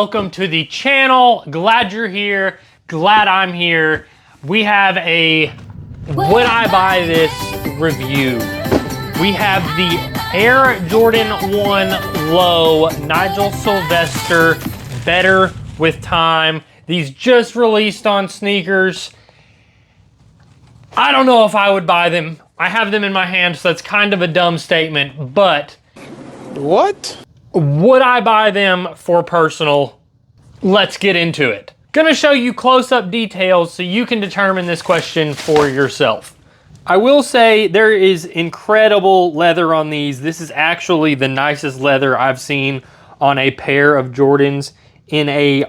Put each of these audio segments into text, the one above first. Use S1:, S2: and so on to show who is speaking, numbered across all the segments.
S1: Welcome to the channel. Glad you're here. Glad I'm here. We have a Would I Buy This review. We have the Air Jordan 1 Low Nigel Sylvester Better with Time. These just released on sneakers. I don't know if I would buy them. I have them in my hand, so that's kind of a dumb statement, but
S2: what?
S1: Would I buy them for personal? Let's get into it. Gonna show you close-up details so you can determine this question for yourself. I will say there is incredible leather on these. This is actually the nicest leather I've seen on a pair of Jordans in a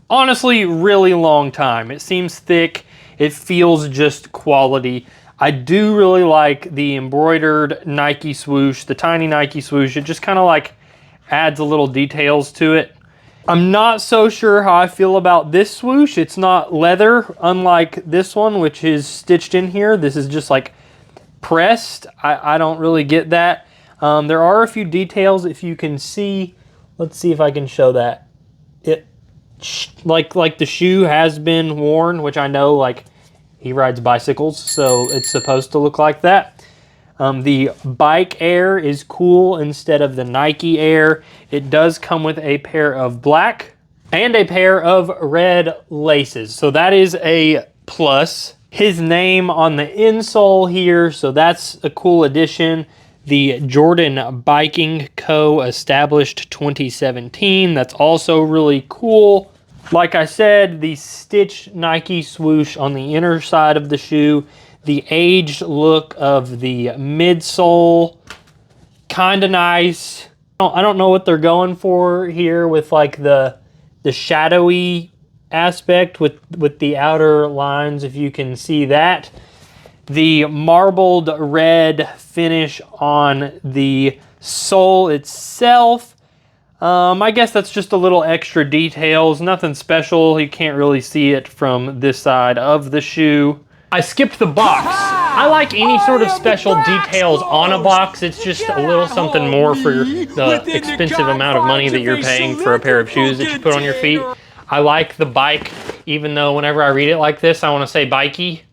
S1: honestly really long time. It seems thick. It feels just quality. I do really like the embroidered Nike swoosh, the tiny Nike swoosh. It just kind of like adds a little details to it. I'm not so sure how I feel about this swoosh. It's not leather, unlike this one, which is stitched in here. This is just like pressed. I don't really get that. There are a few details if you can see. Let's see if I can show that. It like the shoe has been worn, which I know like he rides bicycles, so it's supposed to look like that. The Bike Air is cool instead of the Nike Air. It does come with a pair of black and a pair of red laces, so that is a plus. His name on the insole here, so that's a cool addition. The Jordan Biking Co. established 2017. That's also really cool. Like I said, the stitched Nike swoosh on the inner side of the shoe. The aged look of the midsole, kind of nice. I don't know what they're going for here with like the shadowy aspect with the outer lines, if you can see that. The marbled red finish on the sole itself. I guess that's just a little extra details, nothing special. You can't really see it from this side of the shoe. I skipped the box. I like any sort of special details on a box. It's just a little something more for the expensive amount of money that you're paying for a pair of shoes that you put on your feet. I like the bike, even though whenever I read it like this, I want to say bikey.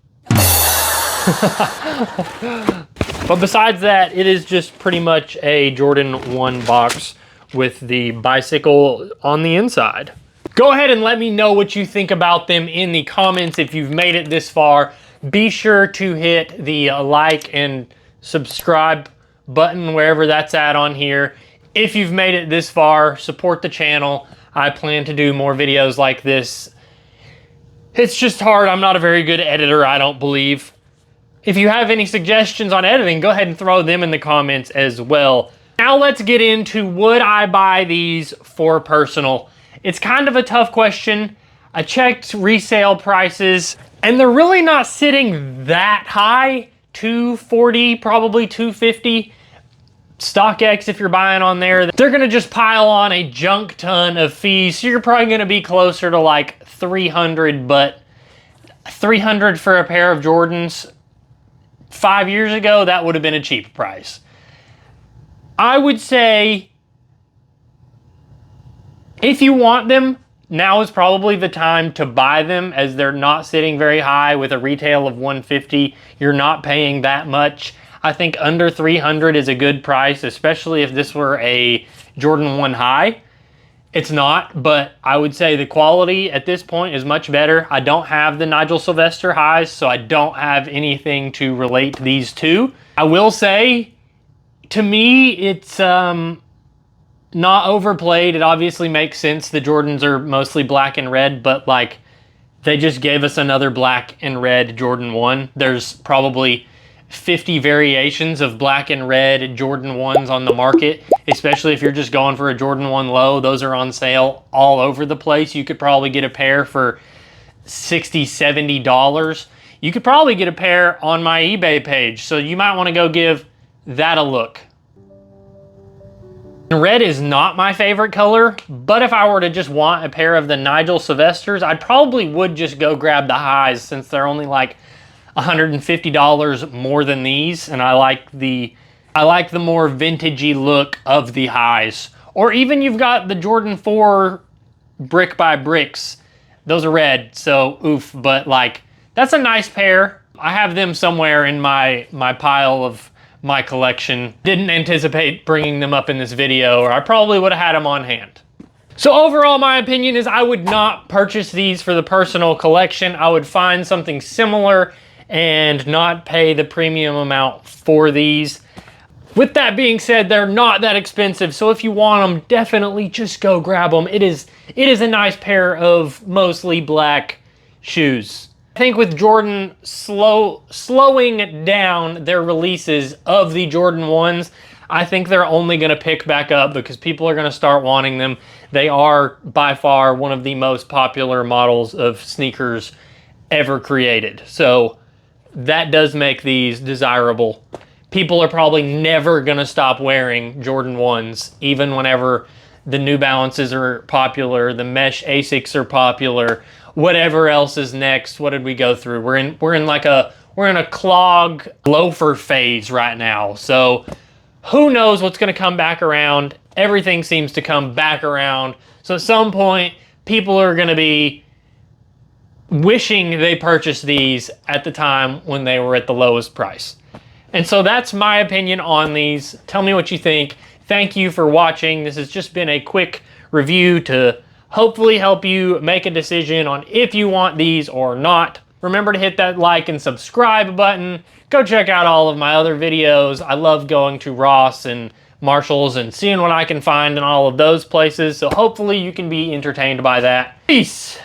S1: But besides that, it is just pretty much a Jordan 1 box with the bicycle on the inside. Go ahead and let me know what you think about them in the comments if you've made it this far. Be sure to hit the like and subscribe button wherever that's at on here. If you've made it this far, support the channel. I plan to do more videos like this. It's just hard. I'm not a very good editor, I don't believe. If you have any suggestions on editing, go ahead and throw them in the comments as well. Now let's get into would I buy these for personal? It's kind of a tough question. I checked resale prices and they're really not sitting that high. $240, probably $250. StockX, if you're buying on there, they're gonna just pile on a junk ton of fees. So you're probably gonna be closer to like $300, but $300 for a pair of Jordans 5 years ago, that would have been a cheap price. I would say if you want them, now is probably the time to buy them, as they're not sitting very high with a retail of $150. You're not paying that much. I think under $300 is a good price, especially if this were a Jordan 1 high. It's not, but I would say the quality at this point is much better. I don't have the Nigel Sylvester highs, so I don't have anything to relate these to. I will say, to me, it's not overplayed. It obviously makes sense. The Jordans are mostly black and red, but like they just gave us another black and red Jordan 1. There's probably 50 variations of black and red Jordan 1s on the market, especially if you're just going for a Jordan 1 low. Those are on sale all over the place. You could probably get a pair for $60, $70. You could probably get a pair on my eBay page, so you might want to go give that a look. Red is not my favorite color, but if I were to just want a pair of the Nigel Sylvesters, I probably would just go grab the highs, since they're only like $150 more than these, and I like the more vintagey look of the highs. Or even you've got the Jordan 4 brick by bricks. Those are red, so oof, but like, that's a nice pair. I have them somewhere in my pile of my collection. Didn't anticipate bringing them up in this video, or I probably would have had them on hand. So overall, my opinion is I would not purchase these for the personal collection. I would find something similar and not pay the premium amount for these. With that being said, they're not that expensive, so if you want them, definitely just go grab them. It is a nice pair of mostly black shoes. I think with Jordan slowing down their releases of the Jordan 1s, I think they're only going to pick back up because people are going to start wanting them. They are by far one of the most popular models of sneakers ever created. So that does make these desirable. People are probably never going to stop wearing Jordan 1s, even whenever the New Balances are popular, the mesh Asics are popular, whatever else is next. What did we go through? We're in a clog loafer phase right now. So who knows what's going to come back around? Everything seems to come back around. So at some point, people are going to be wishing they purchased these at the time when they were at the lowest price. And so that's my opinion on these. Tell me what you think. Thank you for watching. This has just been a quick review to hopefully help you make a decision on if you want these or not. Remember to hit that like and subscribe button. Go check out all of my other videos. I love going to Ross and Marshalls and seeing what I can find in all of those places. So hopefully you can be entertained by that. Peace.